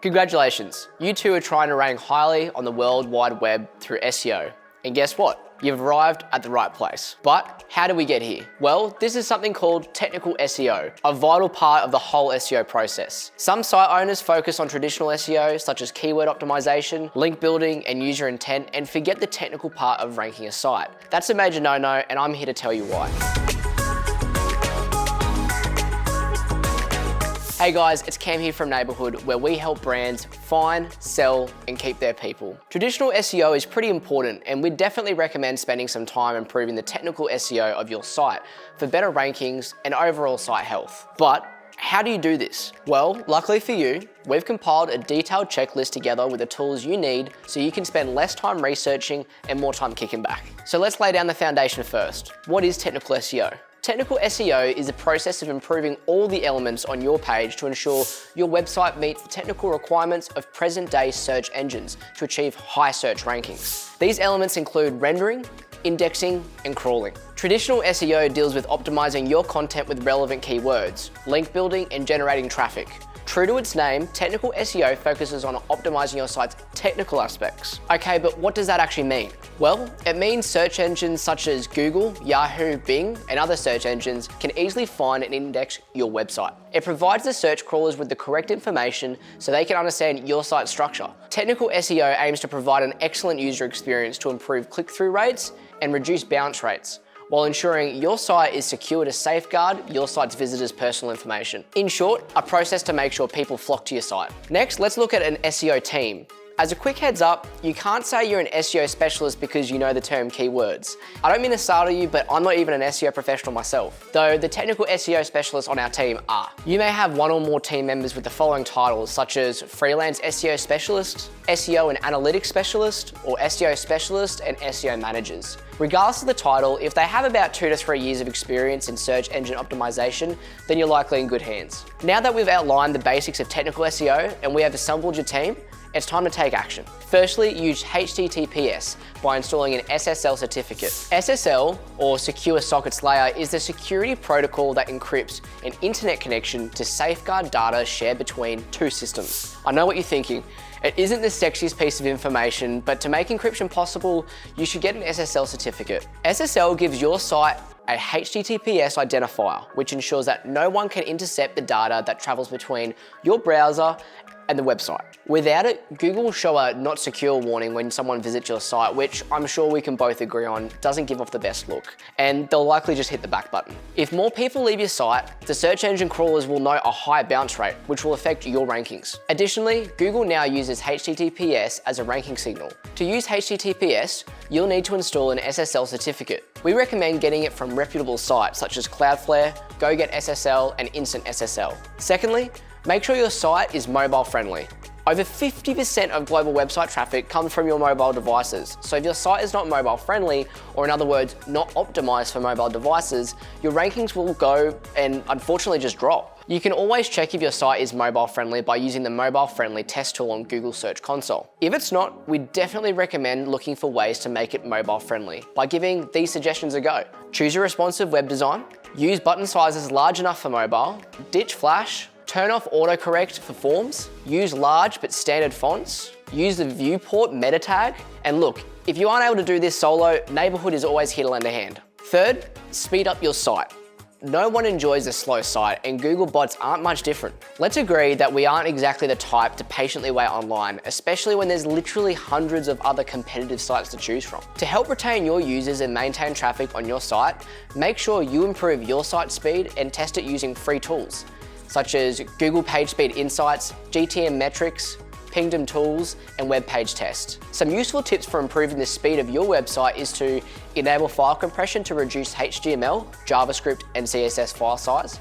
Congratulations, you two are trying to rank highly on the World Wide Web through SEO. And guess what? You've arrived at the right place. But how do we get here? Well, this is something called Technical SEO, a vital part of the whole SEO process. Some site owners focus on traditional SEO, such as keyword optimization, link building, and user intent, and forget the technical part of ranking a site. That's a major no-no, and I'm here to tell you why. Hey guys, it's Cam here from Neighbourhood, where we help brands find, sell, and keep their people. Traditional SEO is pretty important, and we'd definitely recommend spending some time improving the technical SEO of your site for better rankings and overall site health. But how do you do this? Well, luckily for you, we've compiled a detailed checklist together with the tools you need so you can spend less time researching and more time kicking back. So let's lay down the foundation first. What is technical SEO? Technical SEO is the process of improving all the elements on your page to ensure your website meets the technical requirements of present-day search engines to achieve high search rankings. These elements include rendering, indexing, and crawling. Traditional SEO deals with optimizing your content with relevant keywords, link building, and generating traffic. True to its name, technical SEO focuses on optimizing your site's technical aspects. Okay, but what does that actually mean? Well, it means search engines such as Google, Yahoo, Bing, and other search engines can easily find and index your website. It provides the search crawlers with the correct information so they can understand your site's structure. Technical SEO aims to provide an excellent user experience to improve click-through rates and reduce bounce rates, while ensuring your site is secure to safeguard your site's visitors' personal information. In short, a process to make sure people flock to your site. Next, let's look at an SEO team. As a quick heads up, you can't say you're an SEO specialist because you know the term keywords. I don't mean to startle you, but I'm not even an SEO professional myself, though the technical SEO specialists on our team are. You may have one or more team members with the following titles, such as freelance SEO specialist, SEO and analytics specialist, or SEO specialist and SEO managers. Regardless of the title, if they have about 2 to 3 years of experience in search engine optimization, then you're likely in good hands. Now that we've outlined the basics of technical SEO and we have assembled your team, it's time to take action. Firstly, use HTTPS by installing an SSL certificate. SSL, or Secure Sockets Layer, is the security protocol that encrypts an internet connection to safeguard data shared between two systems. I know what you're thinking. It isn't the sexiest piece of information, but to make encryption possible, you should get an SSL certificate. SSL gives your site a HTTPS identifier, which ensures that no one can intercept the data that travels between your browser and the website. Without it, Google will show a not secure warning when someone visits your site, which I'm sure we can both agree on doesn't give off the best look, and they'll likely just hit the back button. If more people leave your site, the search engine crawlers will know a high bounce rate, which will affect your rankings. Additionally, Google now uses HTTPS as a ranking signal. To use HTTPS, you'll need to install an SSL certificate. We recommend getting it from reputable sites such as Cloudflare, GoGetSSL, and Instant SSL. Secondly, make sure your site is mobile friendly. Over 50% of global website traffic comes from your mobile devices. So if your site is not mobile friendly, or in other words, not optimized for mobile devices, your rankings will go and unfortunately just drop. You can always check if your site is mobile friendly by using the mobile friendly test tool on Google Search Console. If it's not, we definitely recommend looking for ways to make it mobile friendly by giving these suggestions a go. Choose a responsive web design, use button sizes large enough for mobile, ditch Flash, turn off autocorrect for forms, use large but standard fonts, use the viewport meta tag, and look, if you aren't able to do this solo, Neighbourhood is always here to lend a hand. Third, speed up your site. No one enjoys a slow site, and Google bots aren't much different. Let's agree that we aren't exactly the type to patiently wait online, especially when there's literally hundreds of other competitive sites to choose from. To help retain your users and maintain traffic on your site, make sure you improve your site speed and test it using free tools, such as Google PageSpeed Insights, GTM Metrics, Pingdom Tools, and Web Page Test. Some useful tips for improving the speed of your website is to enable file compression to reduce HTML, JavaScript, and CSS file size,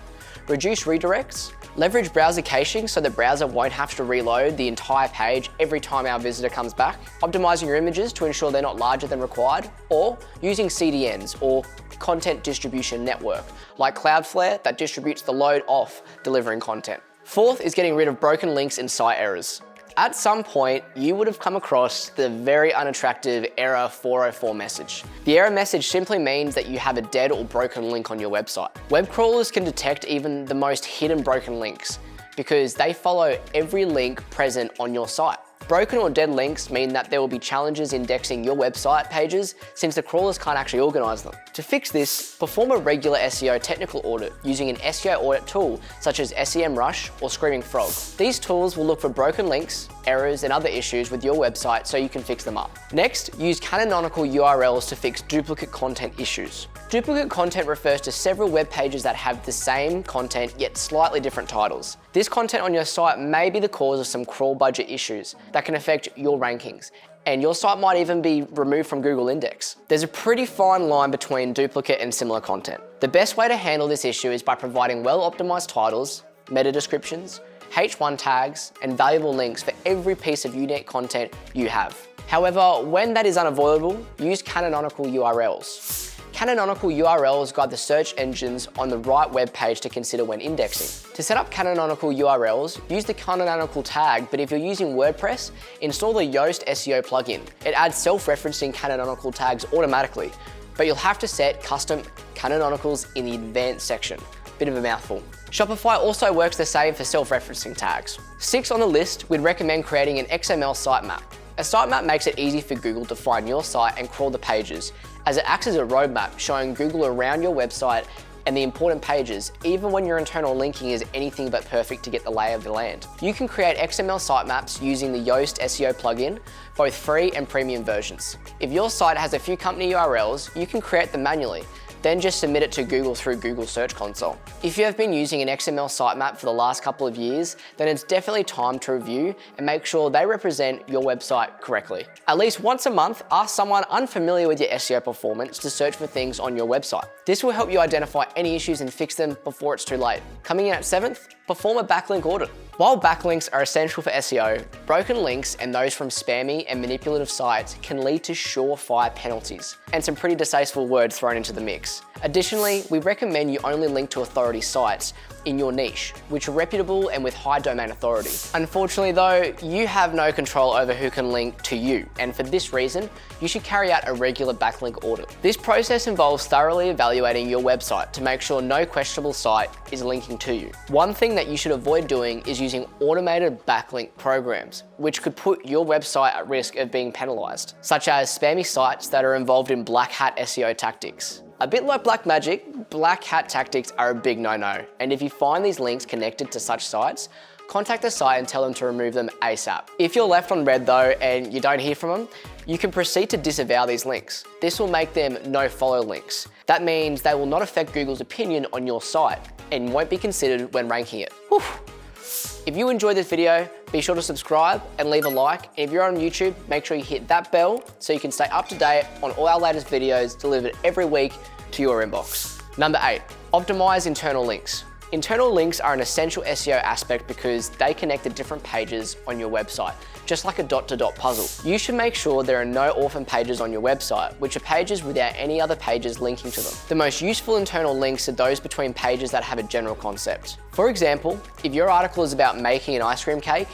reduce redirects, leverage browser caching so the browser won't have to reload the entire page every time our visitor comes back, optimizing your images to ensure they're not larger than required, or using CDNs, or content distribution network, like Cloudflare that distributes the load off delivering content. Fourth is getting rid of broken links and site errors. At some point, you would have come across the very unattractive error 404 message. The error message simply means that you have a dead or broken link on your website. Web crawlers can detect even the most hidden broken links, because they follow every link present on your site. Broken or dead links mean that there will be challenges indexing your website pages since the crawlers can't actually organize them. To fix this, perform a regular SEO technical audit using an SEO audit tool such as SEMrush or Screaming Frog. These tools will look for broken links, errors, and other issues with your website so you can fix them up. Next, use Canonical URLs to fix duplicate content issues. Duplicate content refers to several web pages that have the same content yet slightly different titles. This content on your site may be the cause of some crawl budget issues that can affect your rankings, and your site might even be removed from Google Index. There's a pretty fine line between duplicate and similar content. The best way to handle this issue is by providing well-optimized titles, meta descriptions, H1 tags, and valuable links for every piece of unique content you have. However, when that is unavoidable, use Canonical URLs. Canonical URLs guide the search engines on the right web page to consider when indexing. To set up Canonical URLs, use the Canonical tag, but if you're using WordPress, install the Yoast SEO plugin. It adds self-referencing Canonical tags automatically, but you'll have to set custom Canonicals in the advanced section. Bit of a mouthful. Shopify also works the same for self-referencing tags. 6 on the list, we'd recommend creating an XML sitemap. A sitemap makes it easy for Google to find your site and crawl the pages, as it acts as a roadmap showing Google around your website and the important pages, even when your internal linking is anything but perfect to get the lay of the land. You can create XML sitemaps using the Yoast SEO plugin, both free and premium versions. If your site has a few company URLs, you can create them manually, then just submit it to Google through Google Search Console. If you have been using an XML sitemap for the last couple of years, then it's definitely time to review and make sure they represent your website correctly. At least once a month, ask someone unfamiliar with your SEO performance to search for things on your website. This will help you identify any issues and fix them before it's too late. Coming in at 7th, perform a backlink audit. While backlinks are essential for SEO, broken links and those from spammy and manipulative sites can lead to surefire penalties, and some pretty distasteful words thrown into the mix. Additionally, we recommend you only link to authority sites in your niche, which are reputable and with high domain authority. Unfortunately though, you have no control over who can link to you, and for this reason, you should carry out a regular backlink audit. This process involves thoroughly evaluating your website to make sure no questionable site is linking to you. One thing that you should avoid doing is using automated backlink programs, which could put your website at risk of being penalized, such as spammy sites that are involved in black hat SEO tactics. A bit like black magic, black hat tactics are a big no-no, and if you find these links connected to such sites, contact the site and tell them to remove them ASAP. If you're left on red though and you don't hear from them, you can proceed to disavow these links. This will make them no-follow links. That means they will not affect Google's opinion on your site and won't be considered when ranking it. Whew. If you enjoyed this video, be sure to subscribe and leave a like. And if you're on YouTube, make sure you hit that bell so you can stay up to date on all our latest videos delivered every week to your inbox. Number 8, optimize internal links. Internal links are an essential SEO aspect because they connect the different pages on your website, just like a dot-to-dot puzzle. You should make sure there are no orphan pages on your website, which are pages without any other pages linking to them. The most useful internal links are those between pages that have a general concept. For example, if your article is about making an ice cream cake,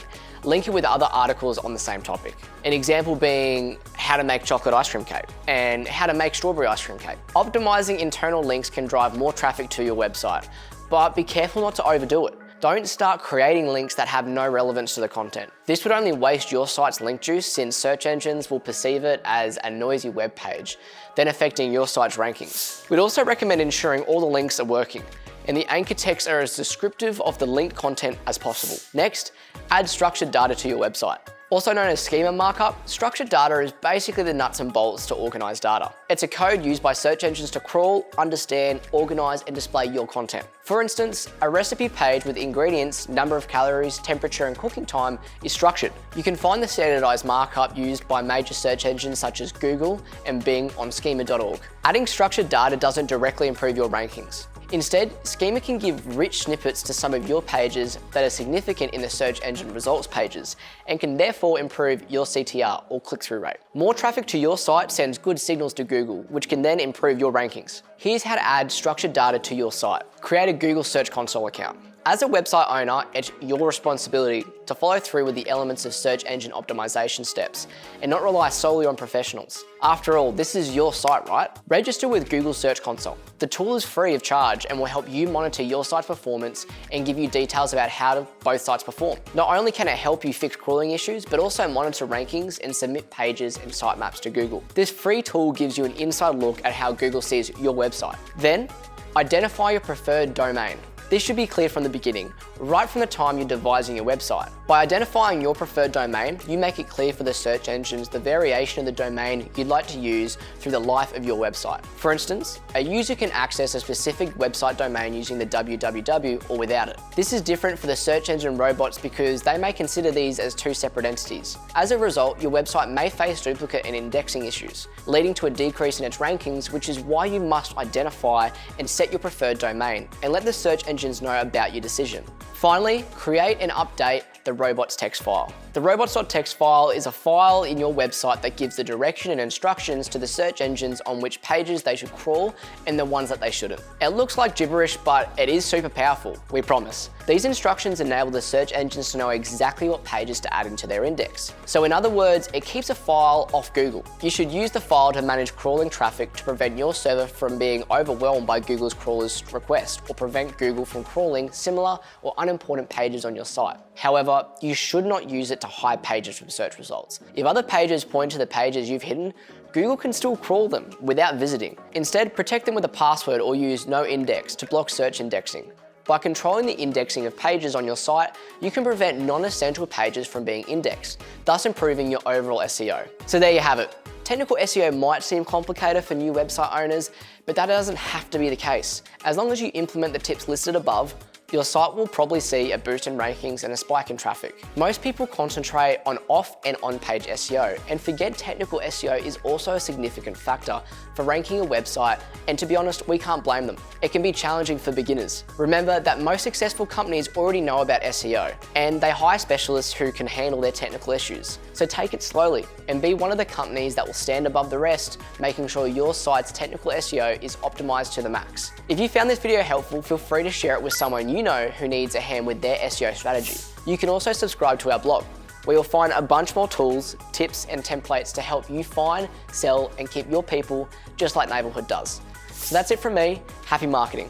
link it with other articles on the same topic. An example being how to make chocolate ice cream cake and how to make strawberry ice cream cake. Optimizing internal links can drive more traffic to your website, but be careful not to overdo it. Don't start creating links that have no relevance to the content. This would only waste your site's link juice since search engines will perceive it as a noisy web page, then affecting your site's rankings. We'd also recommend ensuring all the links are working and the anchor text are as descriptive of the linked content as possible. Next, add structured data to your website. Also known as schema markup, structured data is basically the nuts and bolts to organize data. It's a code used by search engines to crawl, understand, organize, and display your content. For instance, a recipe page with ingredients, number of calories, temperature, and cooking time is structured. You can find the standardized markup used by major search engines such as Google and Bing on schema.org. Adding structured data doesn't directly improve your rankings. Instead, Schema can give rich snippets to some of your pages that are significant in the search engine results pages and can therefore improve your CTR or click-through rate. More traffic to your site sends good signals to Google, which can then improve your rankings. Here's how to add structured data to your site. Create a Google Search Console account. As a website owner, it's your responsibility to follow through with the elements of search engine optimization steps and not rely solely on professionals. After all, this is your site, right? Register with Google Search Console. The tool is free of charge and will help you monitor your site's performance and give you details about how both sites perform. Not only can it help you fix crawling issues, but also monitor rankings and submit pages and sitemaps to Google. This free tool gives you an inside look at how Google sees your website. Then, identify your preferred domain. This should be clear from the beginning, right from the time you're devising your website. By identifying your preferred domain, you make it clear for the search engines the variation of the domain you'd like to use through the life of your website. For instance, a user can access a specific website domain using the www or without it. This is different for the search engine robots because they may consider these as two separate entities. As a result, your website may face duplicate and indexing issues, leading to a decrease in its rankings, which is why you must identify and set your preferred domain and let the search engines know about your decision. Finally, create and update the Robots.txt file. The Robots.txt file is a file in your website that gives the direction and instructions to the search engines on which pages they should crawl and the ones that they shouldn't. It looks like gibberish, but it is super powerful, we promise. These instructions enable the search engines to know exactly what pages to add into their index. So in other words, it keeps a file off Google. You should use the file to manage crawling traffic to prevent your server from being overwhelmed by Google's crawlers' request or prevent Google from crawling similar or unimportant pages on your site. However, you should not use it to hide pages from search results. If other pages point to the pages you've hidden, Google can still crawl them without visiting. Instead, protect them with a password or use no index to block search indexing. By controlling the indexing of pages on your site, you can prevent non-essential pages from being indexed, thus improving your overall SEO. So there you have it. Technical SEO might seem complicated for new website owners, but that doesn't have to be the case. As long as you implement the tips listed above, your site will probably see a boost in rankings and a spike in traffic. Most people concentrate on off and on-page SEO and forget technical SEO is also a significant factor for ranking a website, and to be honest, we can't blame them. It can be challenging for beginners. Remember that most successful companies already know about SEO and they hire specialists who can handle their technical issues. So take it slowly and be one of the companies that will stand above the rest, making sure your site's technical SEO is optimized to the max. If you found this video helpful, feel free to share it with someone you know who needs a hand with their SEO strategy. You can also subscribe to our blog, where you'll find a bunch more tools, tips and templates to help you find, sell and keep your people just like Neighborhood does. So that's it from me. Happy marketing.